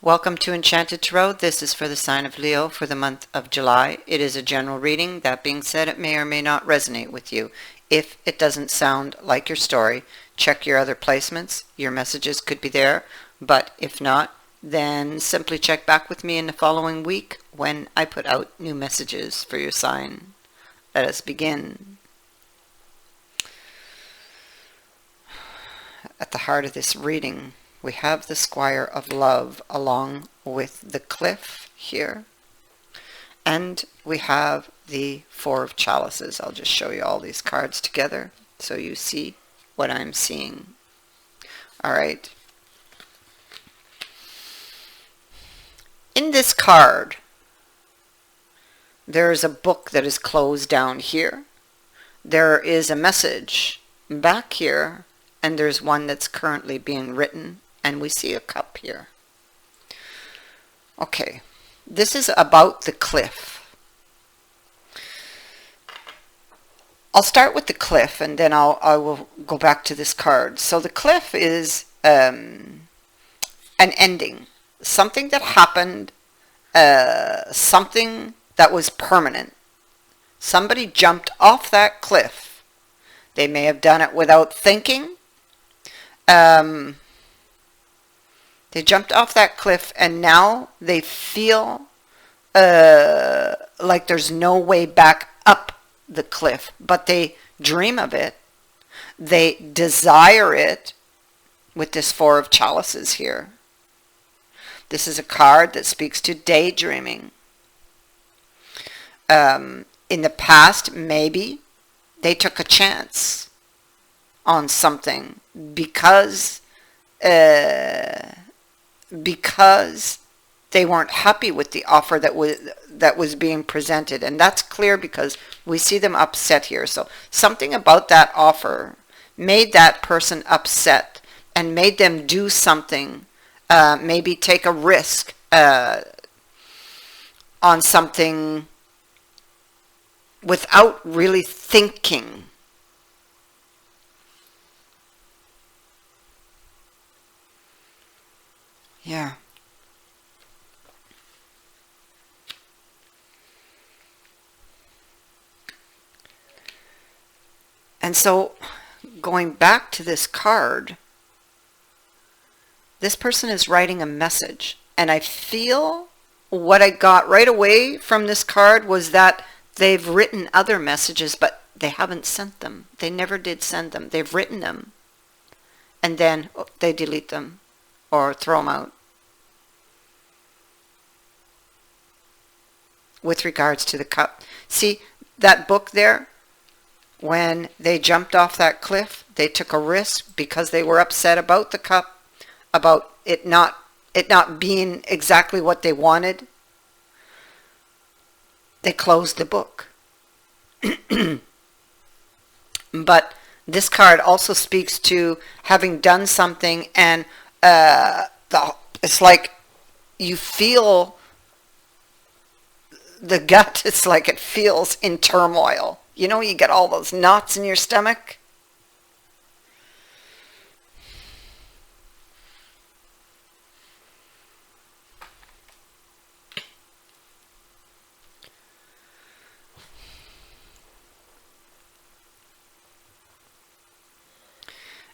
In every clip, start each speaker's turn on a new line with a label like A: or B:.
A: Welcome to Enchanted Tarot. This is for the sign of Leo for the month of July. It is a general reading. That being said, it may or may not resonate with you. If it doesn't sound like your story, check your other placements. Your messages could be there, but if not, then simply check back with me in the following week when I put out new messages for your sign. Let us begin. At the heart of this reading, we have the Squire of Love along with the Cliff here. And we have the Four of Chalices. I'll just show you all these cards together so you see what I'm seeing. All right. In this card, there is a book that is closed down here. There is a message back here, and there's one that's currently being written. And we see a cup here. Okay, this is about the cliff. I'll start with the cliff and then I will go back to this card. So the cliff is an ending. Something that happened, something that was permanent. Somebody jumped off that cliff. They may have done it without thinking. They jumped off that cliff and now they feel like there's no way back up the cliff, but they dream of it. They desire it with this Four of Chalices here. This is a card that speaks to daydreaming. In the past, maybe they took a chance on something because they weren't happy with the offer that was being presented. And that's clear because we see them upset here. So something about that offer made that person upset and made them do something, maybe take a risk on something without really thinking. Yeah. And so, going back to this card, this person is writing a message. And I feel what I got right away from this card was that they've written other messages, but they haven't sent them. They never did send them. They've written them. And then they delete them or throw them out. With regards to the cup. See that book there? When they jumped off that cliff, they took a risk because they were upset about the cup, about it not being exactly what they wanted. They closed the book. But this card also speaks to having done something and it's like you feel the gut, it's like it feels in turmoil. You know, you get all those knots in your stomach.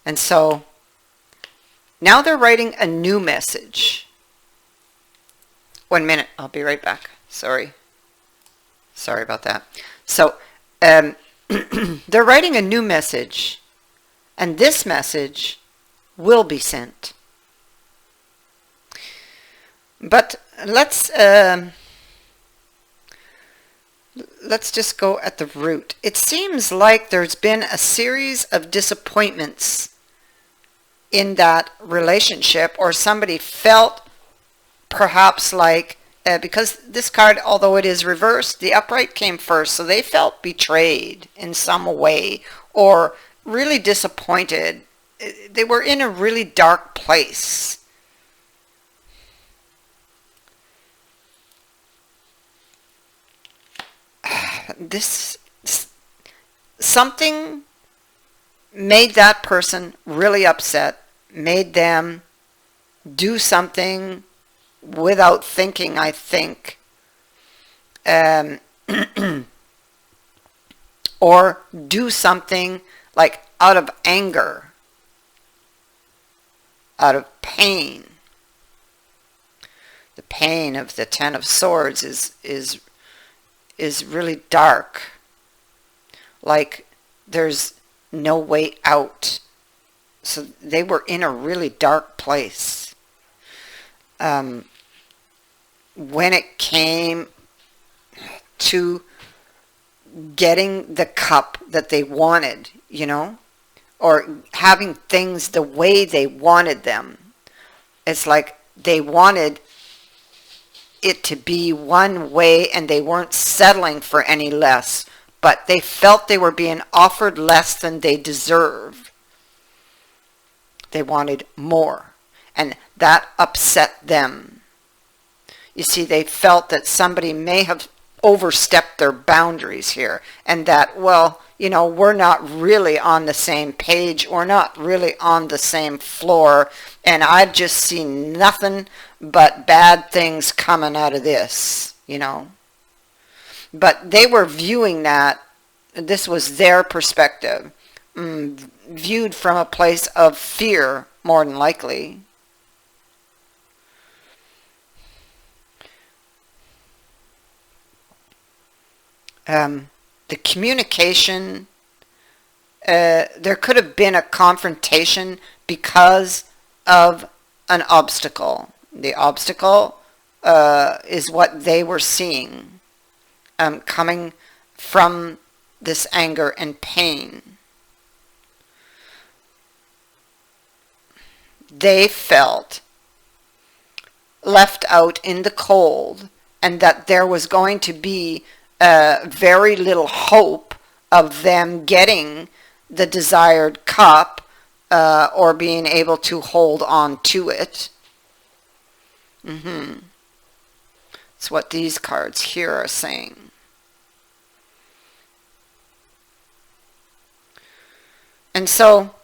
A: And so now they're writing a new message. 1 minute, I'll be right back. Sorry about that. So they're writing a new message, and this message will be sent. But let's just go at the root. It seems like there's been a series of disappointments in that relationship, or somebody felt perhaps like, because this card, although it is reversed, the upright came first, so they felt betrayed in some way or really disappointed. They were in a really dark place. Something made that person really upset, made them do something without thinking, I think. Um, or do something like out of anger, out of pain. The pain of the Ten of Swords is really dark. Like there's no way out. So they were in a really dark place. When it came to getting the cup that they wanted, you know, or having things the way they wanted them, it's like they wanted it to be one way and they weren't settling for any less, but they felt they were being offered less than they deserved. They wanted more, and that upset them. You see, they felt that somebody may have overstepped their boundaries here, and that, well, you know, we're not really on the same page, we're not really on the same floor, and I've just seen nothing but bad things coming out of this, you know. But they were viewing that, this was their perspective, viewed from a place of fear, more than likely. The communication, there could have been a confrontation because of an obstacle. The obstacle is what they were seeing coming from this anger and pain. They felt left out in the cold, and that there was going to be very little hope of them getting the desired cup or being able to hold on to it. It's what these cards here are saying. And so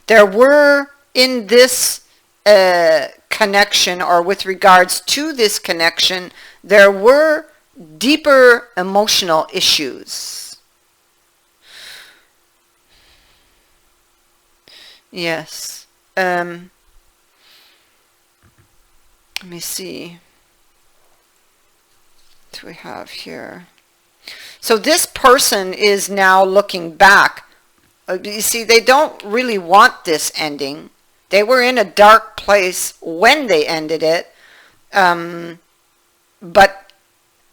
A: there were in this connection, or with regards to this connection, there were deeper emotional issues. Yes. Let me see. What do we have here? So this person is now looking back. You see, they don't really want this ending. They were in a dark place when they ended it. But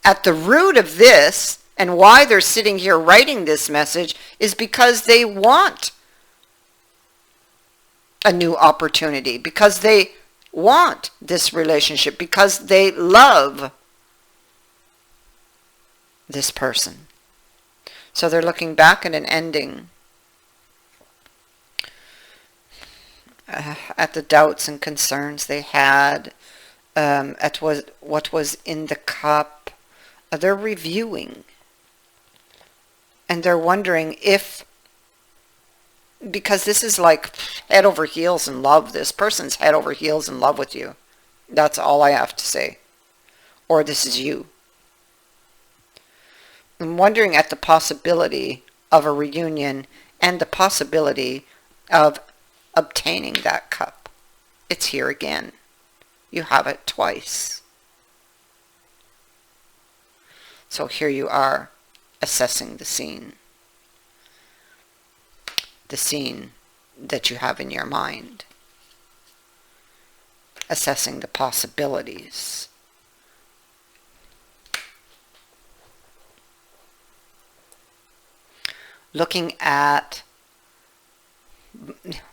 A: at the root of this, and why they're sitting here writing this message, is because they want a new opportunity, because they want this relationship, because they love this person. So they're looking back at an ending, at the doubts and concerns they had, at what was in the cup. They're reviewing, and they're wondering if, because this is like head over heels in love. This person's head over heels in love with you. That's all I have to say. Or this is you. I'm wondering at the possibility of a reunion and the possibility of obtaining that cup. It's here again. You have it twice. So here you are, assessing the scene. The scene that you have in your mind. Assessing the possibilities. Looking at,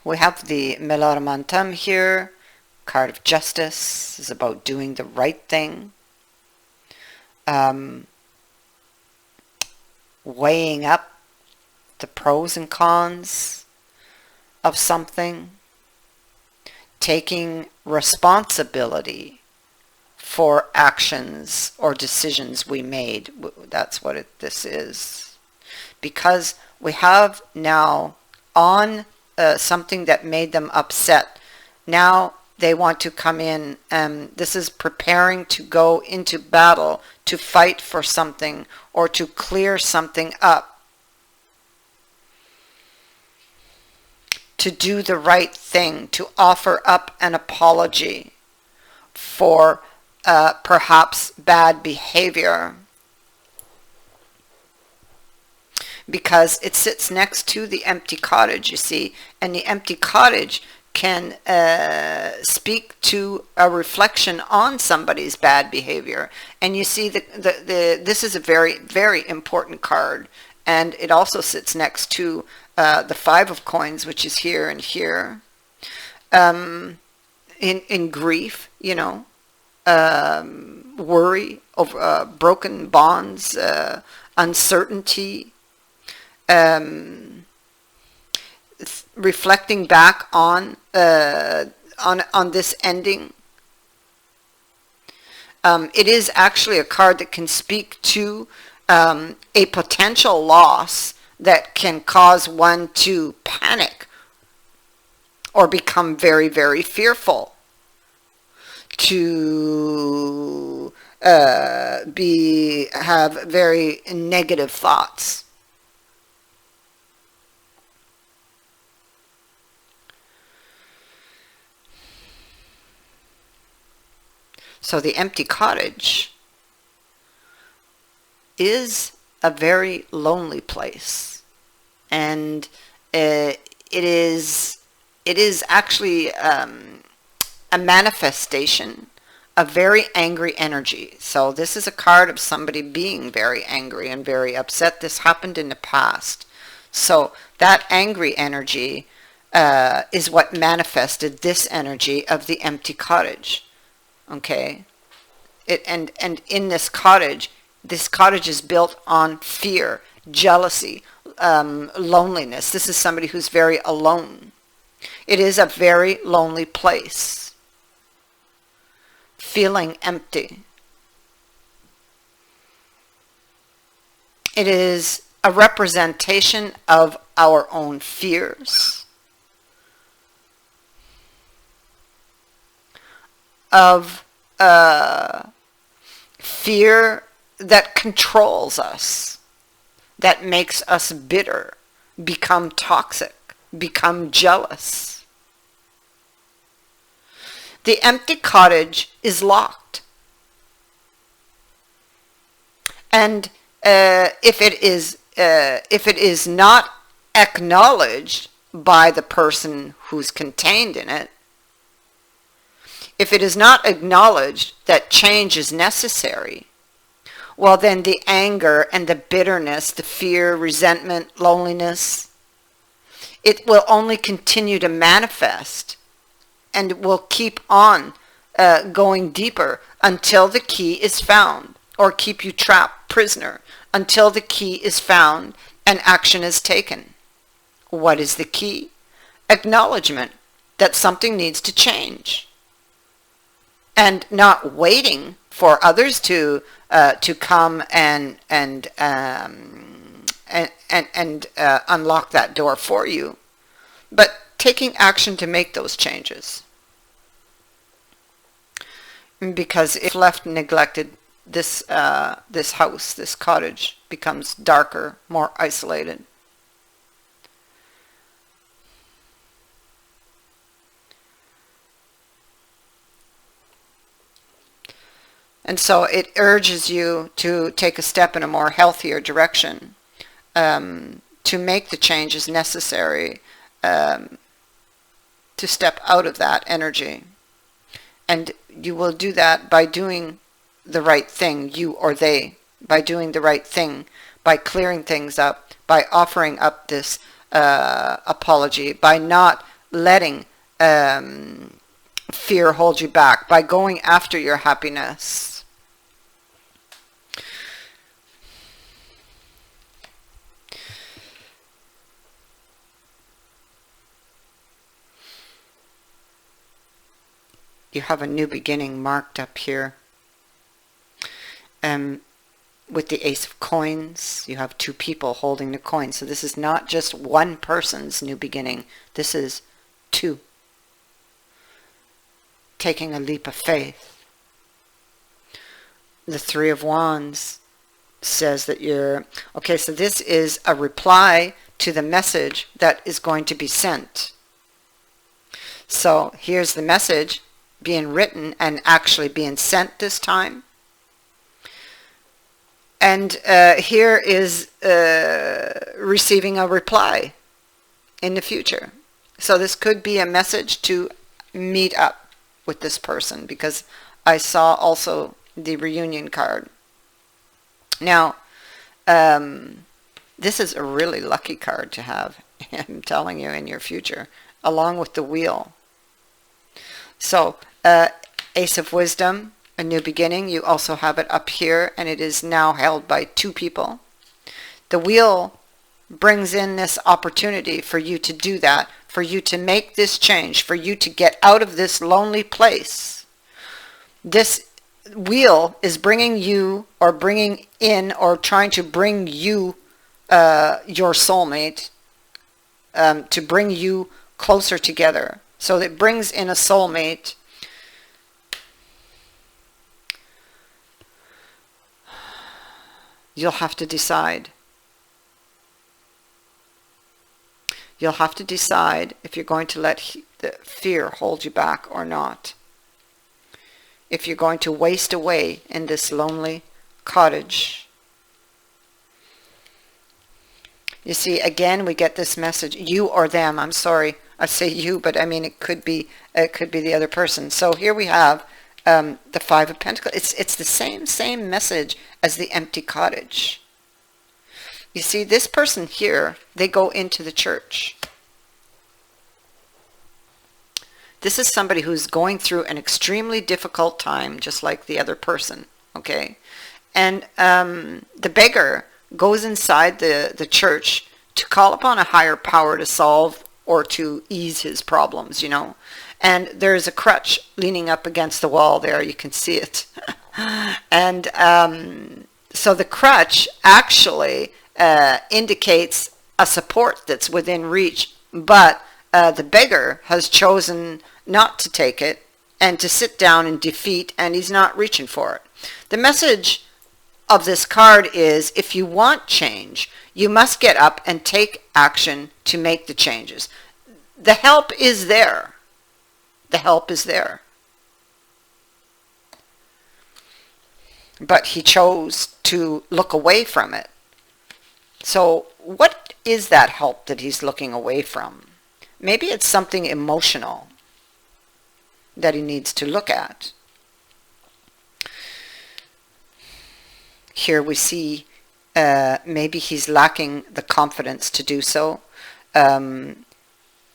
A: we have the Melormantum here, card of justice. This is about doing the right thing. Weighing up the pros and cons of something. Taking responsibility for actions or decisions we made. That's what this is. Because we have now on something that made them upset. Now They want to come in. This is preparing to go into battle, to fight for something, or to clear something up, to do the right thing, to offer up an apology for perhaps bad behavior, because it sits next to the empty cottage, you see, and the empty cottage can speak to a reflection on somebody's bad behavior. And you see, this is a very, very important card, and it also sits next to the Five of Coins, which is here and here. In grief, you know, worry over broken bonds, uncertainty, reflecting back on this ending. It is actually a card that can speak to a potential loss that can cause one to panic or become very, very fearful, to have very negative thoughts. So the empty cottage is a very lonely place, and it is actually a manifestation of very angry energy. So this is a card of somebody being very angry and very upset. This happened in the past. So that angry energy is what manifested this energy of the empty cottage. Okay, and in this cottage is built on fear, jealousy, loneliness. This is somebody who's very alone. It is a very lonely place, feeling empty. It is a representation of our own fears, of fear that controls us, that makes us bitter, become toxic, become jealous. The empty cottage is locked. And if it is not acknowledged by the person who's contained in it, if it is not acknowledged that change is necessary, well, then the anger and the bitterness, the fear, resentment, loneliness, it will only continue to manifest and will keep on going deeper until the key is found, or keep you trapped, prisoner, until the key is found and action is taken. What is the key? Acknowledgement that something needs to change. And not waiting for others to come and unlock that door for you, but taking action to make those changes. Because if left neglected, this house, this cottage, becomes darker, more isolated. And so it urges you to take a step in a more healthier direction, to make the changes necessary, to step out of that energy. And you will do that by doing the right thing, you or they, by doing the right thing, by clearing things up, by offering up this apology, by not letting fear hold you back, by going after your happiness. You have a new beginning marked up here. With the Ace of Coins, you have two people holding the coin. So this is not just one person's new beginning. This is two. taking a leap of faith. The Three of Wands says that you're, okay, so this is a reply to the message that is going to be sent. So here's the message being written and actually being sent this time. And here is receiving a reply in the future. So this could be a message to meet up with this person, because I saw also the reunion card. Now, this is a really lucky card to have, I'm telling you, in your future, along with the wheel. So, Ace of Wisdom, a new beginning. You also have it up here, and it is now held by two people. The wheel brings in this opportunity for you to do that, for you to make this change, for you to get out of this lonely place. This wheel is bringing you, or bringing in, or trying to bring you your soulmate, to bring you closer together. So it brings in a soulmate. You'll have to decide. You'll have to decide if you're going to let the fear hold you back or not. If you're going to waste away in this lonely cottage. You see, again, we get this message, you or them. I'm sorry, I say you, but I mean it could be the other person. So here we have the Five of Pentacles. It's the same message as the empty cottage. You see, this person here, they go into the church. This is somebody who's going through an extremely difficult time, just like the other person, okay? And the beggar goes inside the church to call upon a higher power to solve or to ease his problems, you know? And there's a crutch leaning up against the wall there. You can see it. And so the crutch actually indicates a support that's within reach, but the beggar has chosen not to take it and to sit down in defeat, and he's not reaching for it. The message of this card is, if you want change, you must get up and take action to make the changes. The help is there. The help is there. But he chose to look away from it. So what is that help that he's looking away from? Maybe it's something emotional that he needs to look at. Here we see maybe he's lacking the confidence to do so.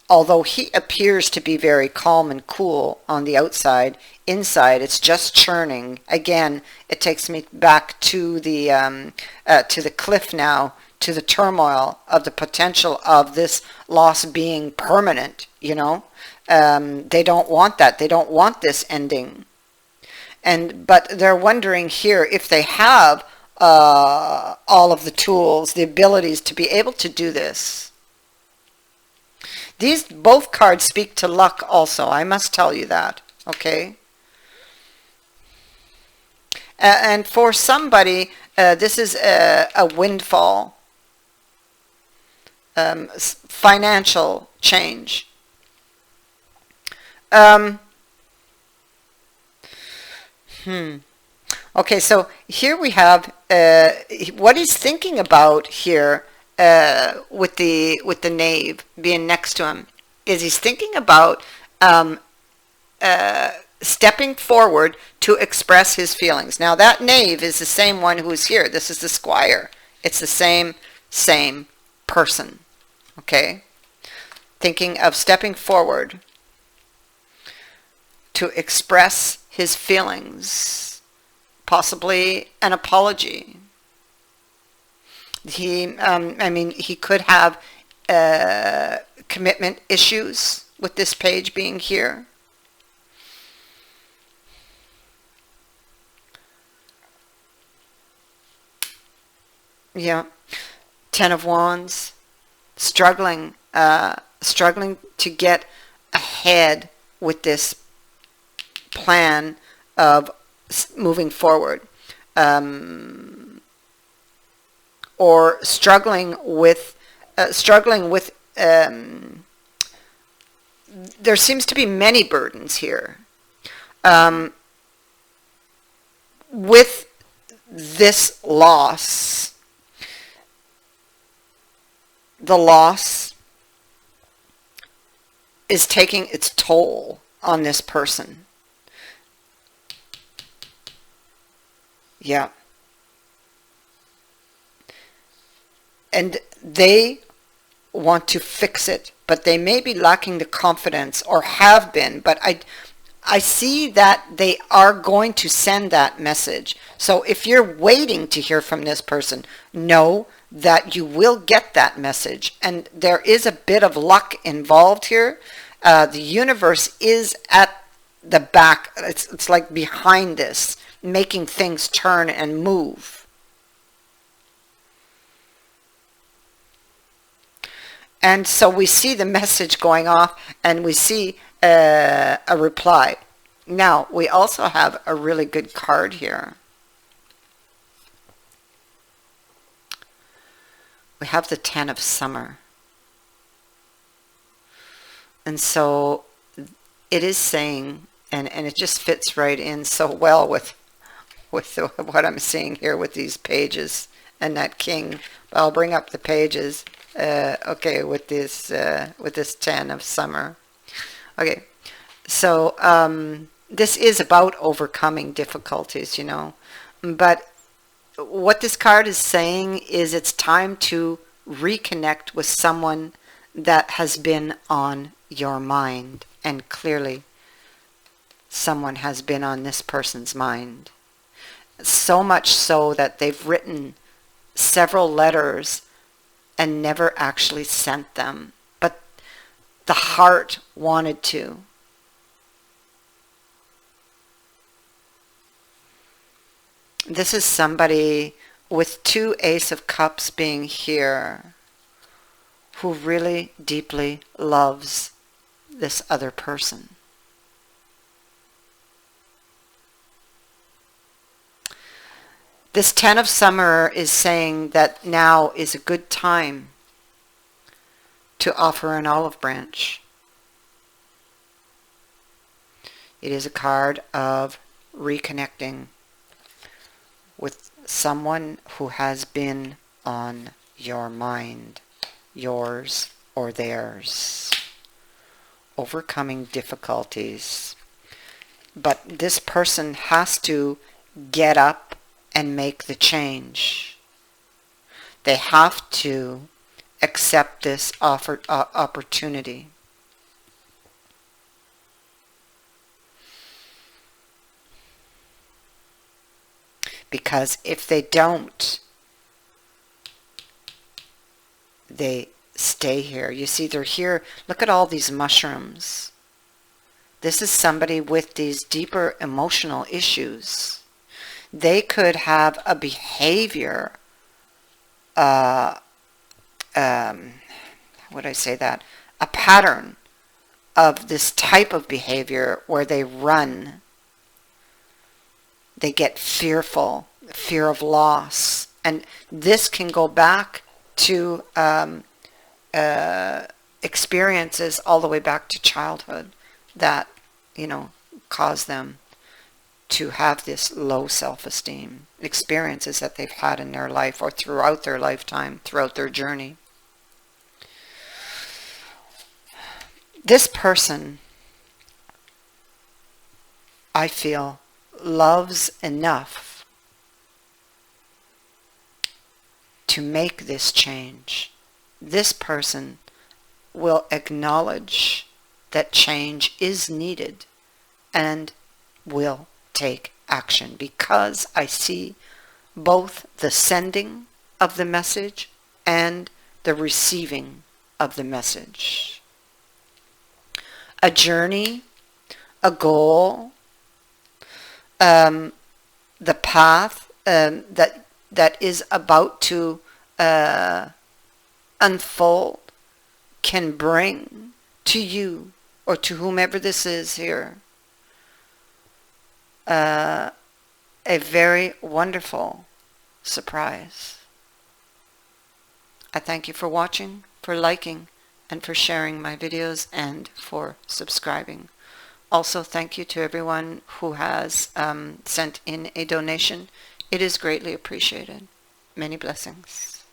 A: Although he appears to be very calm and cool on the outside, inside it's just churning. Again, it takes me back to the cliff now, to the turmoil of the potential of this loss being permanent, you know. They don't want that. They don't want this ending. But they're wondering here if they have all of the tools, the abilities to be able to do this. These both cards speak to luck also, I must tell you that, okay? And for somebody, this is a windfall, financial change. Okay, so here we have what he's thinking about here with the knave being next to him is he's thinking about stepping forward to express his feelings. Now that knave is the same one who is here. This is the squire. It's the same person. Okay, thinking of stepping forward to express his feelings, possibly an apology. I mean, he could have commitment issues with this page being here. Yeah, Ten of Wands, struggling to get ahead with this plan of moving forward, or struggling with there seems to be many burdens here, um, with this loss. The loss is taking its toll on this person. Yeah. And they want to fix it, but they may be lacking the confidence, or have been, but I see that they are going to send that message. So if you're waiting to hear from this person, know that you will get that message. And there is a bit of luck involved here. The universe is at the back. It's like behind this, making things turn and move. And so we see the message going off, and we see a reply. Now, we also have a really good card here. We have the Ten of Summer. And so it is saying, and it just fits right in so well with what I'm seeing here with these pages and that king. I'll bring up the pages. Okay, with this Ten of Summer. Okay, so this is about overcoming difficulties, but what this card is saying is it's time to reconnect with someone that has been on your mind, and clearly someone has been on this person's mind. So much so that they've written several letters and never actually sent them, but the heart wanted to. This is somebody with two Ace of Cups being here who really deeply loves this other person. This Ten of Summer is saying that now is a good time to offer an olive branch. It is a card of reconnecting with someone who has been on your mind, yours or theirs. Overcoming difficulties. But this person has to get up and make the change. They have to accept this offered opportunity. Because if they don't, they stay here. You see, they're here. Look at all these mushrooms. This is somebody with these deeper emotional issues. They could have a behavior, would I say that? A pattern of this type of behavior where they run. They get fearful, fear of loss. And this can go back to experiences all the way back to childhood that, cause them to have this low self-esteem, experiences that they've had in their life or throughout their lifetime, throughout their journey. This person, I feel, loves enough to make this change. This person will acknowledge that change is needed and will take action, because I see both the sending of the message and the receiving of the message. A journey, a goal, the path that is about to unfold can bring to you or to whomever this is here a very wonderful surprise. I thank you for watching, for liking, and for sharing my videos, and for subscribing. Also, thank you to everyone who has sent in a donation. It is greatly appreciated. Many blessings.